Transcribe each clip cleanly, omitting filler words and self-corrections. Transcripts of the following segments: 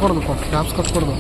కొట్టకూడదు, క్యాప్స్ కొట్టకూడదు.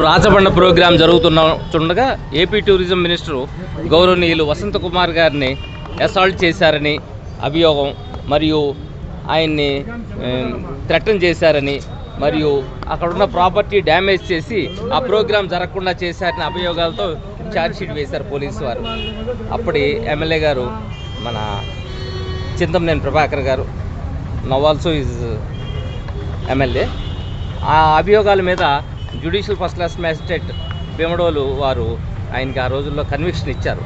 రాచబండ ప్రోగ్రాం జరుగుతుండగా ఏపీ టూరిజం మినిస్టర్ గౌరవనీయులు వసంత కుమార్ గారిని అసాల్ట్ చేశారని అభియోగం, మరియు ఆయన్ని థ్రెటన్ చేశారని, మరియు అక్కడున్న ప్రాపర్టీ డ్యామేజ్ చేసి ఆ ప్రోగ్రాం జరగకుండా చేశారని అభియోగాలతో ఛార్జ్షీట్ వేశారు పోలీసు వారు. అప్పటి ఎమ్మెల్యే గారు మన చింతమనేని ప్రభాకర్ గారు, నవ్ ఆల్సో ఈజ్ ఎమ్మెల్యే. ఆ అభియోగాల మీద judicial first class magistrate Bhimadole వారు ఆయనకి ఆ రోజుల్లో కన్విక్షన్ ఇచ్చారు.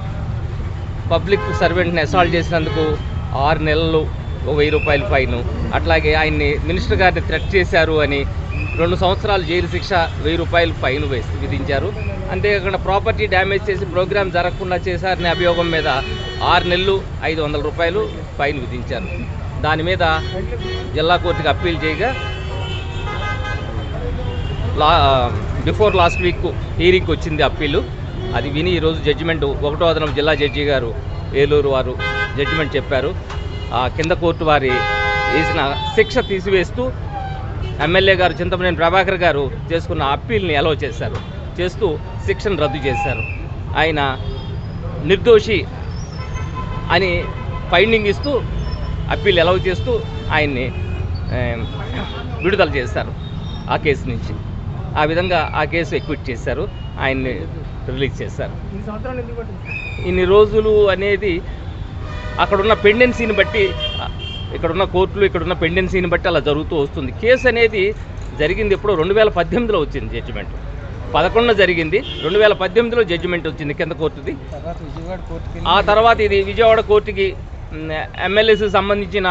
పబ్లిక్ సర్వెంట్ని అసాల్ట్ చేసినందుకు 6 నెలలు 1000 రూపాయలు ఫైను, అట్లాగే ఆయన్ని మినిస్టర్ గారిని థ్రెట్ చేశారు అని 2 సంవత్సరాలు జైలు శిక్ష 1000 రూపాయలు ఫైన్ విధించారు. అంతేకాకుండా ప్రాపర్టీ డ్యామేజ్ చేసి ప్రోగ్రాం జరగకుండా చేశారనే అభియోగం మీద 6 నెలలు 500 రూపాయలు ఫైన్ విధించారు. దాని మీద జిల్లా కోర్టుకి అప్పీల్ చేయగా బిఫోర్ లాస్ట్ వీక్ హీరింగ్కి వచ్చింది అప్పీలు. అది విని ఈరోజు జడ్జిమెంట్ 1వ అదనపు జిల్లా జడ్జి గారు ఏలూరు వారు జడ్జిమెంట్ చెప్పారు. కింద కోర్టు వారి వేసిన శిక్ష తీసివేస్తూ ఎమ్మెల్యే గారు చింతమనేని ప్రభాకర్ గారు చేసుకున్న అప్పీల్ని అలౌ చేశారు, చేస్తూ శిక్షను రద్దు చేశారు. ఆయన నిర్దోషి అని ఫైండింగ్ ఇస్తూ అప్పీల్ అలౌ చేస్తూ ఆయన్ని విడుదల చేశారు ఆ కేసు నుంచి. ఆ విధంగా ఆ కేసు ఎక్విట్ చేశారు, ఆయన్ని రిలీజ్ చేశారు. ఇన్ని రోజులు అనేది అక్కడున్న పెండెన్సీని బట్టి, ఇక్కడున్న కోర్టులు ఇక్కడున్న పెండెన్సీని బట్టి అలా జరుగుతూ వస్తుంది. కేసు అనేది జరిగింది ఎప్పుడో 2018లో వచ్చింది జడ్జిమెంట్. 11 జరిగింది, 2018లో జడ్జిమెంట్ వచ్చింది కింద కోర్టుది. ఆ తర్వాత ఇది విజయవాడ కోర్టుకి ఎమ్మెల్యేకి సంబంధించిన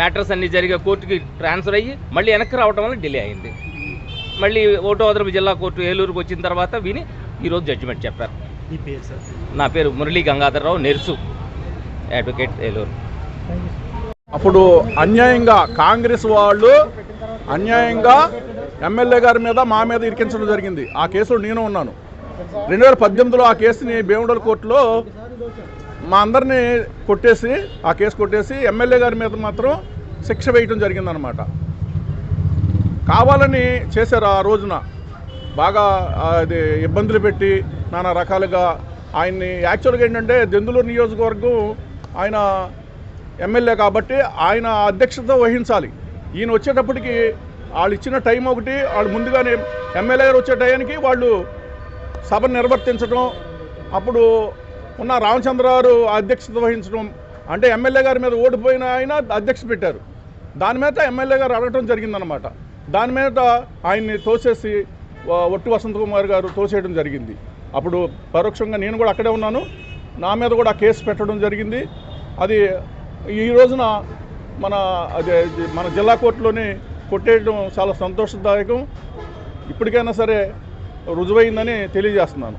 మ్యాటర్స్ అన్నీ జరిగే కోర్టుకి ట్రాన్స్ఫర్ అయ్యి మళ్ళీ వెనక్కి రావడం వల్ల డిలే అయింది. మళ్ళీ 1వ అదనపు జిల్లా కోర్టు ఏలూరుకు వచ్చిన తర్వాత విని ఈరోజు జడ్జిమెంట్ చెప్పారు. నా పేరు మురళీ గంగాధర్రావు, నెర్సు, అడ్వకేట్, ఏలూరు. అప్పుడు అన్యాయంగా కాంగ్రెస్ వాళ్ళు అన్యాయంగా ఎమ్మెల్యే గారి మీద మా మీద ఇరికించడం జరిగింది. ఆ కేసులో నేను ఉన్నాను. 2018లో ఆ కేసుని భీమడోలు కోర్టులో మా అందరినీ కొట్టేసి, ఆ కేసు కొట్టేసి ఎమ్మెల్యే గారి మీద మాత్రం శిక్ష వేయటం జరిగిందనమాట. కావాలని చేశారు. ఆ రోజున బాగా అది ఇబ్బందులు పెట్టి నానా రకాలుగా ఆయన్ని, యాక్చువల్గా ఏంటంటే దెందులూరు నియోజకవర్గం ఆయన ఎమ్మెల్యే కాబట్టి ఆయన అధ్యక్షత వహించాలి. ఈయన వచ్చేటప్పటికి వాళ్ళు ఇచ్చిన టైం ఒకటి, వాళ్ళు ముందుగానే ఎమ్మెల్యే గారు వచ్చే టైంకి వాళ్ళు సభను నిర్వర్తించడం, అప్పుడు ఉన్న రామచంద్రరావు అధ్యక్షత వహించడం, అంటే ఎమ్మెల్యే గారి మీద ఓడిపోయిన ఆయన అధ్యక్ష పెట్టారు. దాని మీద ఎమ్మెల్యే గారు అడగటం జరిగిందనమాట. దాని మీద ఆయన్ని తోసేసి ఒట్టి వసంత కుమార్ గారు తోసేయడం జరిగింది. అప్పుడు పరోక్షంగా నేను కూడా అక్కడే ఉన్నాను, నా మీద కూడా కేసు పెట్టడం జరిగింది. అది ఈ రోజున మన జిల్లా కోర్టులోనే కొట్టేయడం చాలా సంతోషదాయకం. ఇప్పటికైనా సరే రుజువైందని తెలియజేస్తున్నాను.